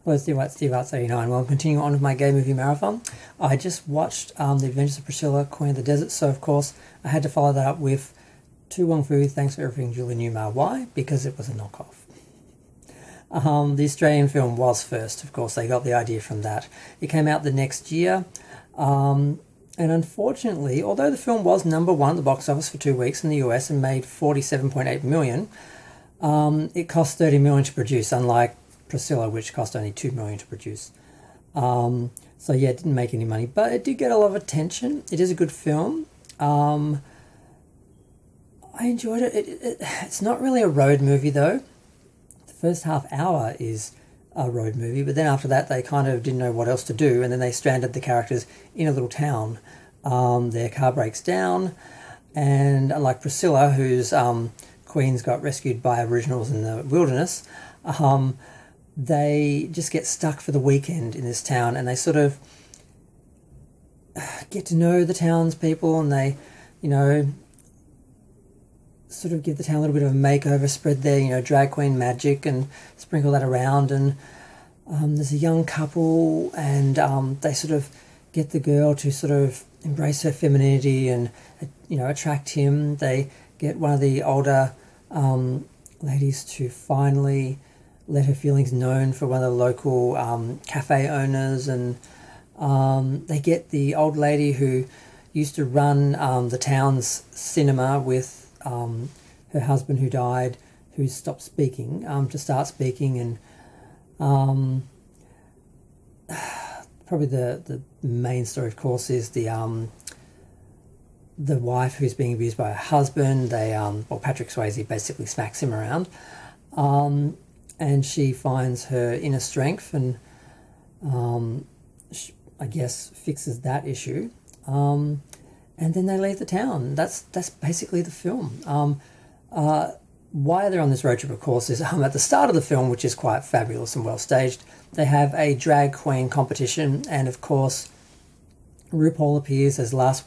Hello, Steve Arts 89. Well, I'm continuing on with my gay movie marathon. I just watched The Adventures of Priscilla, Queen of the Desert, so of course I had to follow that up with To Wong Foo, Thanks for Everything, Julie Newmar. Why? Because it was a knockoff. The Australian film was first, of course. They got the idea from that. It came out the next year, and unfortunately, although the film was number one at the box office for 2 weeks in the US and made 47.8 million, it cost 30 million to produce, unlike Priscilla, which cost only 2 million to produce. So yeah, it didn't make any money, but it did get a lot of attention. It is a good film. I enjoyed it. It's not really a road movie though. The first half hour is a road movie, but then after that they kind of didn't know what else to do, and then they stranded the characters in a little town. Their car breaks down, and unlike Priscilla, whose queens got rescued by Aboriginals in the wilderness, they just get stuck for the weekend in this town, and they sort of get to know the townspeople, and they, sort of give the town a little bit of a makeover, spread their, drag queen magic and sprinkle that around. And there's a young couple, and they sort of get the girl to sort of embrace her femininity and, attract him. They get one of the older ladies to finally let her feelings known for one of the local cafe owners, and they get the old lady who used to run the town's cinema with her husband who died, who stopped speaking, to start speaking. And probably the main story, of course, is the wife who's being abused by her husband. Patrick Swayze basically smacks him around. And she finds her inner strength and, I guess, fixes that issue. And then they leave the town. That's basically the film. Why they're on this road trip, of course, is at the start of the film, which is quite fabulous and well staged, they have a drag queen competition, and of course, RuPaul appears as last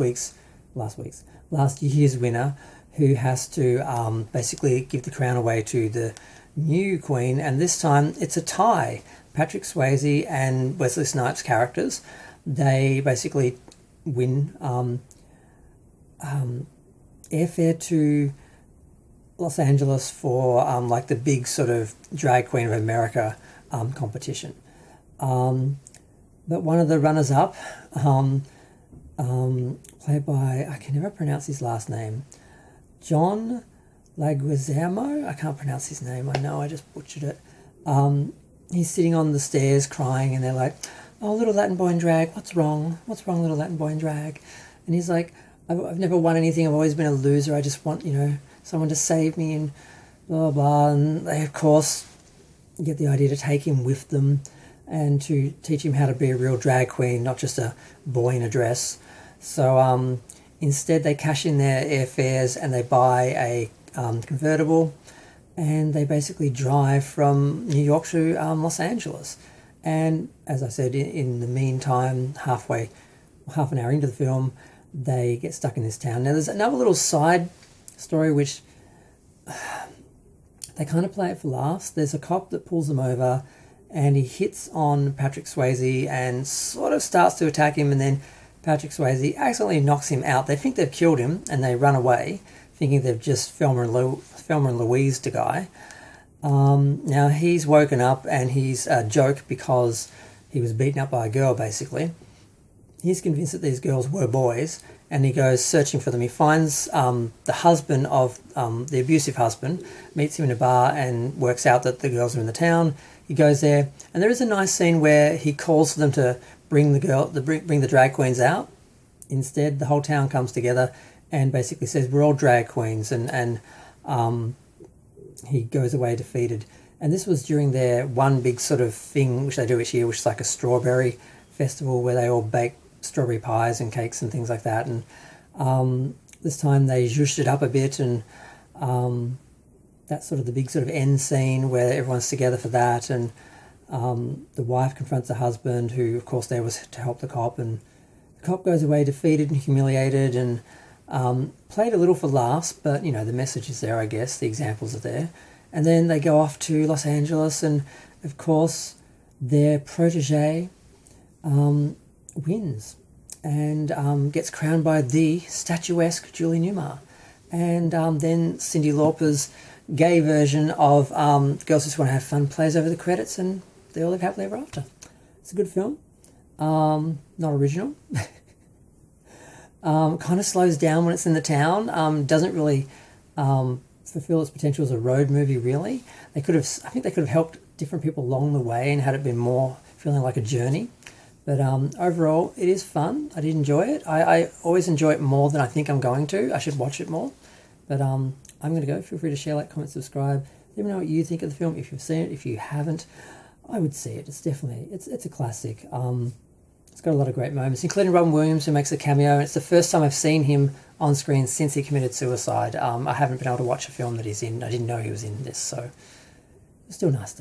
year's winner, who has to basically give the crown away to the new queen, and this time it's a tie. Patrick Swayze and Wesley Snipes' characters, they basically win airfare to Los Angeles for the big sort of drag queen of America competition. But one of the runners-up, played by, I can never pronounce his last name, John Leguizamo, I can't pronounce his name, I know, I just butchered it. He's sitting on the stairs crying, and they're like, "Oh, little Latin boy in drag, what's wrong? What's wrong, little Latin boy in drag?" And he's like, I've never won anything, I've always been a loser, I just want, someone to save me, and blah, blah, blah. And they, of course, get the idea to take him with them and to teach him how to be a real drag queen, not just a boy in a dress. So instead they cash in their airfares and they buy a convertible, and they basically drive from New York to Los Angeles. And as I said, in the meantime, half an hour into the film, they get stuck in this town. Now there's another little side story which they kind of play it for laughs. There's a cop that pulls them over, and he hits on Patrick Swayze and sort of starts to attack him, and then Patrick Swayze accidentally knocks him out. They think they've killed him, and they run away, thinking they've just Thelma and Louise the guy. Now he's woken up, and he's a joke because he was beaten up by a girl, basically. He's convinced that these girls were boys, and he goes searching for them. He finds the husband of the abusive husband, meets him in a bar, and works out that the girls are in the town. He goes there, and there is a nice scene where he calls for them to bring the drag queens out. Instead, the whole town comes together and basically says, "We're all drag queens," and he goes away defeated. And this was during their one big sort of thing which they do each year, which is like a strawberry festival where they all bake strawberry pies and cakes and things like that. And this time they zhushed it up a bit, and that's sort of the big sort of end scene where everyone's together for that. And the wife confronts the husband, who of course there was to help the cop, and the cop goes away defeated and humiliated, and played a little for laughs, but the message is there, I guess, the examples are there. And then they go off to Los Angeles, and of course their protege wins and gets crowned by the statuesque Julie Newmar. And then Cyndi Lauper's gay version of Girls Just Want to Have Fun plays over the credits, and they all live happily ever after. It's a good film. Not original. Kind of slows down when it's in the town. Doesn't really fulfill its potential as a road movie, really. I think they could have helped different people along the way and had it been more feeling like a journey. But overall, it is fun. I did enjoy it. I always enjoy it more than I think I'm going to. I should watch it more. But I'm going to go. Feel free to share, like, comment, subscribe. Let me know what you think of the film. If you've seen it, if you haven't, I would see it. It's definitely, it's a classic. It's got a lot of great moments, including Robin Williams, who makes a cameo. And it's the first time I've seen him on screen since he committed suicide. I haven't been able to watch a film that he's in. I didn't know he was in this, so it's still nice to